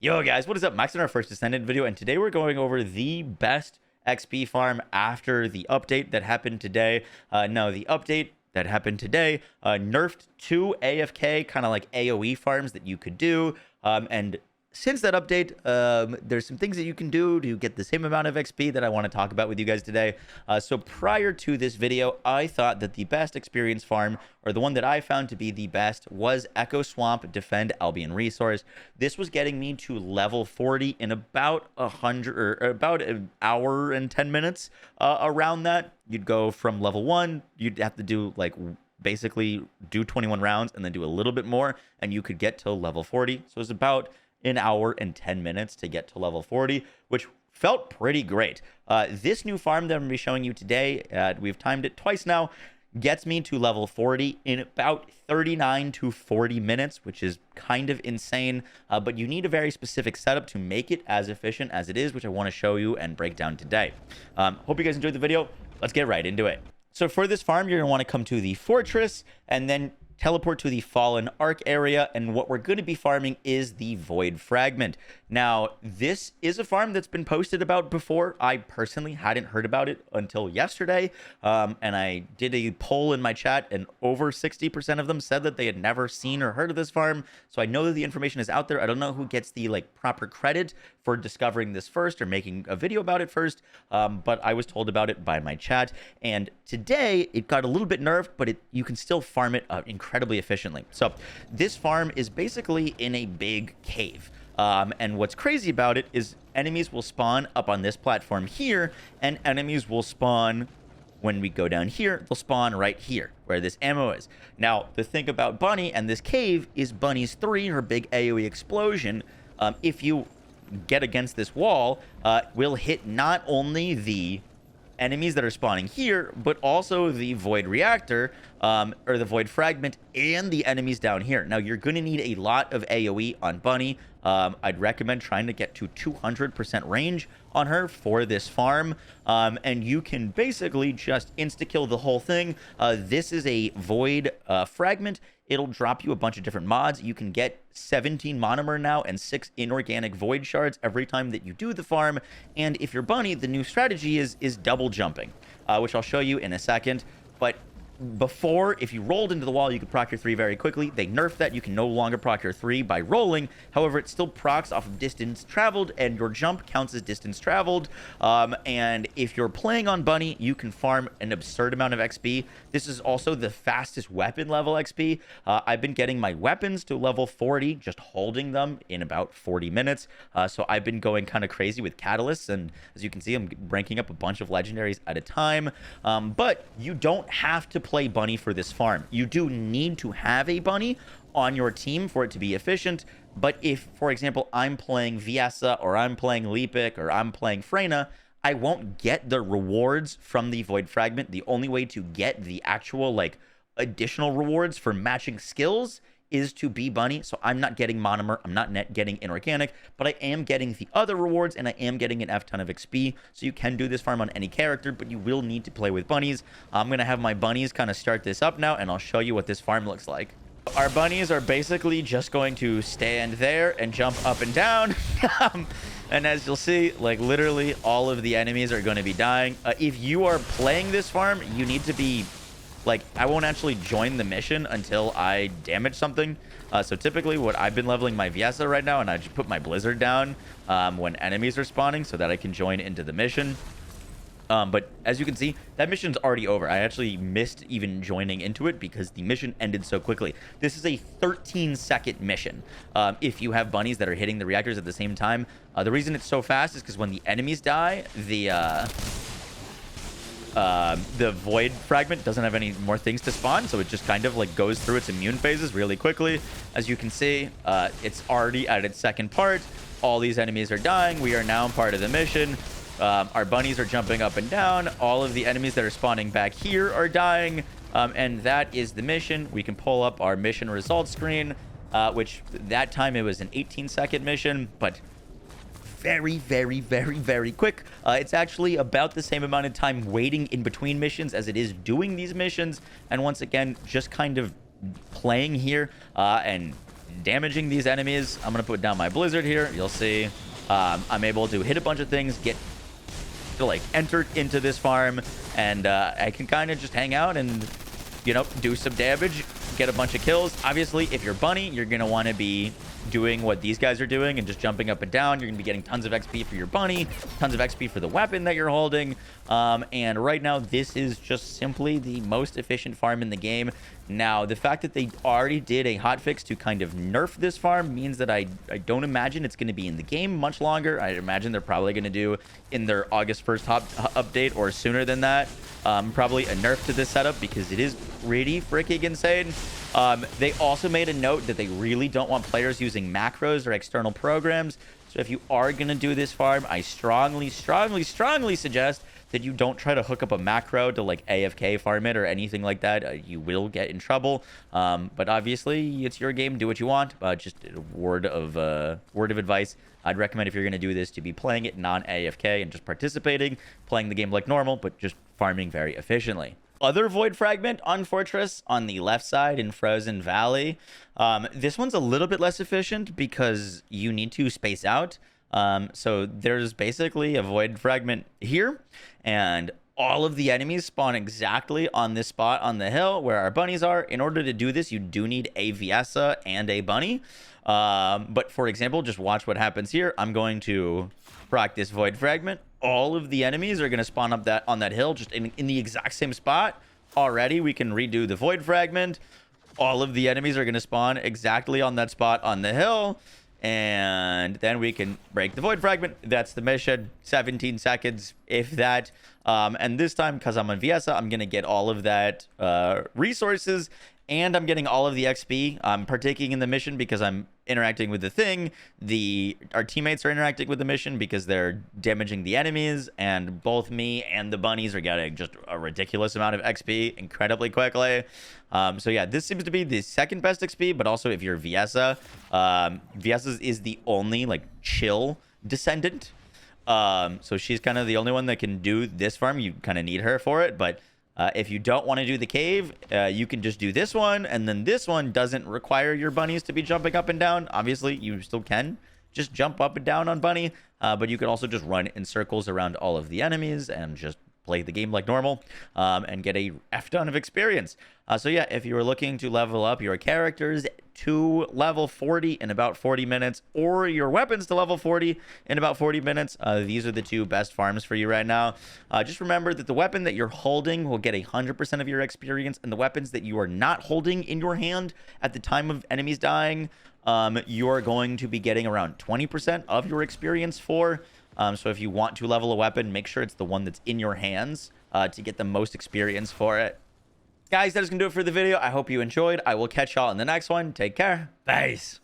Yo guys, what is up? Max in our first Descendant video, and today we're going over the best XP farm after the update that happened today. The update that happened today nerfed 2 AFK, kind of like AoE farms that you could do, and since that update, there's some things that you can do to get the same amount of XP that I want to talk about with you guys today. So prior to this video, I thought that the best experience farm, or the one that I found to be the best, was Echo Swamp Defend Albion Resource. This was getting me to level 40 in about about an hour and 10 minutes. Around that, you'd go from level 1, you'd have to do like basically do 21 rounds and then do a little bit more, and you could get to level 40. So it's about an hour and 10 minutes to get to level 40, which felt pretty great. This new farm that I'm going to be showing you today, we've timed it twice now, gets me to level 40 in about 39 to 40 minutes, which is kind of insane, but you need a very specific setup to make it as efficient as it is, which I want to show you and break down today. Hope you guys enjoyed the video. Let's get right into it. So for this farm, you're going to want to come to the fortress and then teleport to the Fallen Arc area, and what we're going to be farming is the Void Fragment. Now, this is a farm that's been posted about before. I personally hadn't heard about it until yesterday, and I did a poll in my chat, and over 60% of them said that they had never seen or heard of this farm, so I know that the information is out there. I don't know who gets the proper credit for discovering this first or making a video about it first, but I was told about it by my chat, and today it got a little bit nerfed, but you can still farm it incredibly efficiently. So this farm is basically in a big cave. And what's crazy about it is enemies will spawn up on this platform here, and enemies will spawn when we go down here. They'll spawn right here where this ammo is. Now, the thing about Bunny and this cave is Bunny's 3, her big AoE explosion, if you get against this wall, will hit not only the enemies that are spawning here, but also the Void Reactor, or the Void Fragment, and the enemies down here. Now, you're going to need a lot of AoE on Bunny. I'd recommend trying to get to 200% range on her for this farm, and you can basically just insta-kill the whole thing. This is a Void Fragment. It'll drop you a bunch of different mods. You can get 17 monomer now and 6 inorganic void shards every time that you do the farm. And if you're Bunny, the new strategy is double jumping, which I'll show you in a second. But before, if you rolled into the wall, you could proc your 3 very quickly. They nerfed that. You can no longer proc your 3 by rolling. However, it still procs off of distance traveled, and your jump counts as distance traveled. And if you're playing on Bunny, you can farm an absurd amount of XP. This is also the fastest weapon level XP. I've been getting my weapons to level 40, just holding them in about 40 minutes. So I've been going kind of crazy with catalysts, and as you can see, I'm ranking up a bunch of legendaries at a time. But you don't have to play Bunny for this farm. You do need to have a Bunny on your team for it to be efficient. But if, for example, I'm playing Viessa, or I'm playing Leapic, or I'm playing Freyna, I won't get the rewards from the Void Fragment. The only way to get the actual additional rewards for matching skills is to be Bunny. So I'm not getting monomer, I'm not getting inorganic, but I am getting the other rewards, and I am getting an F ton of XP. So you can do this farm on any character, but you will need to play with bunnies. I'm going to have my bunnies kind of start this up now, and I'll show you what this farm looks like. Our bunnies are basically just going to stand there and jump up and down. And as you'll see, literally all of the enemies are going to be dying. If you are playing this farm, you need to be I won't actually join the mission until I damage something. So typically what I've been leveling my Viessa right now, and I just put my Blizzard down when enemies are spawning so that I can join into the mission. But as you can see, that mission's already over. I actually missed even joining into it because the mission ended so quickly. This is a 13-second mission. If you have bunnies that are hitting the reactors at the same time, the reason it's so fast is because when the enemies die, the Void Fragment doesn't have any more things to spawn, so it just kind of goes through its immune phases really quickly. As you can see, it's already at its second part. All these enemies are dying. We are now part of the mission. Our bunnies are jumping up and down. All of the enemies that are spawning back here are dying, and that is the mission. We can pull up our mission results screen, which that time it was an 18-second mission, but very, very, very, very quick. It's actually about the same amount of time waiting in between missions as it is doing these missions. And once again, just kind of playing here and damaging these enemies. I'm going to put down my blizzard here. You'll see I'm able to hit a bunch of things, get to like enter into this farm, and I can kind of just hang out and, you know, do some damage, get a bunch of kills. Obviously, if you're bunny, you're going to want to be doing what these guys are doing and just jumping up and down. You're gonna be getting tons of XP for your bunny, tons of XP for the weapon that you're holding, and right now this is just simply the most efficient farm in the game. Now, the fact that they already did a hotfix to kind of nerf this farm means that I don't imagine it's going to be in the game much longer. I imagine they're probably going to do in their August 1st update or sooner than that. Probably a nerf to this setup because it is pretty freaking insane. They also made a note that they really don't want players using macros or external programs. So if you are going to do this farm, I strongly suggest that you don't try to hook up a macro to like AFK farm it or anything like that. You will get in trouble. But obviously, it's your game. Do what you want. Just a word of advice. I'd recommend if you're going to do this to be playing it non-AFK and just participating, playing the game like normal, but just farming very efficiently. Other void fragment on Fortress on the left side in Frozen Valley. This one's a little bit less efficient because you need to space out. So there's basically a void fragment here, and all of the enemies spawn exactly on this spot on the hill where our bunnies are. In order to do this, you do need a Viessa and a bunny. But for example, just watch what happens here. I'm going to proc this void fragment. All of the enemies are going to spawn up on that hill just in the exact same spot. Already, we can redo the void fragment. All of the enemies are going to spawn exactly on that spot on the hill. And then we can break the void fragment. That's the mission. 17 seconds, if that. And this time, because I'm on Viessa, I'm going to get all of that resources, and I'm getting all of the XP. I'm partaking in the mission because I'm interacting with the thing. Our teammates are interacting with the mission because they're damaging the enemies, and both me and the bunnies are getting just a ridiculous amount of XP incredibly quickly. So yeah, this seems to be the second best XP, but also if you're Viessa, Viessa is the only like chill Descendant. So she's kind of the only one that can do this farm. You kind of need her for it, but if you don't want to do the cave, you can just do this one, and then this one doesn't require your bunnies to be jumping up and down. Obviously, you still can just jump up and down on bunny, but you can also just run in circles around all of the enemies and just play the game like normal, and get a F ton of experience. So yeah, if you were looking to level up your characters to level 40 in about 40 minutes, or your weapons to level 40 in about 40 minutes, these are the two best farms for you right now. Just remember that the weapon that you're holding will get 100% of your experience, and the weapons that you are not holding in your hand at the time of enemies dying, you are going to be getting around 20% of your experience for. So if you want to level a weapon, make sure it's the one that's in your hands to get the most experience for it. Guys, that is going to do it for the video. I hope you enjoyed. I will catch y'all in the next one. Take care. Peace.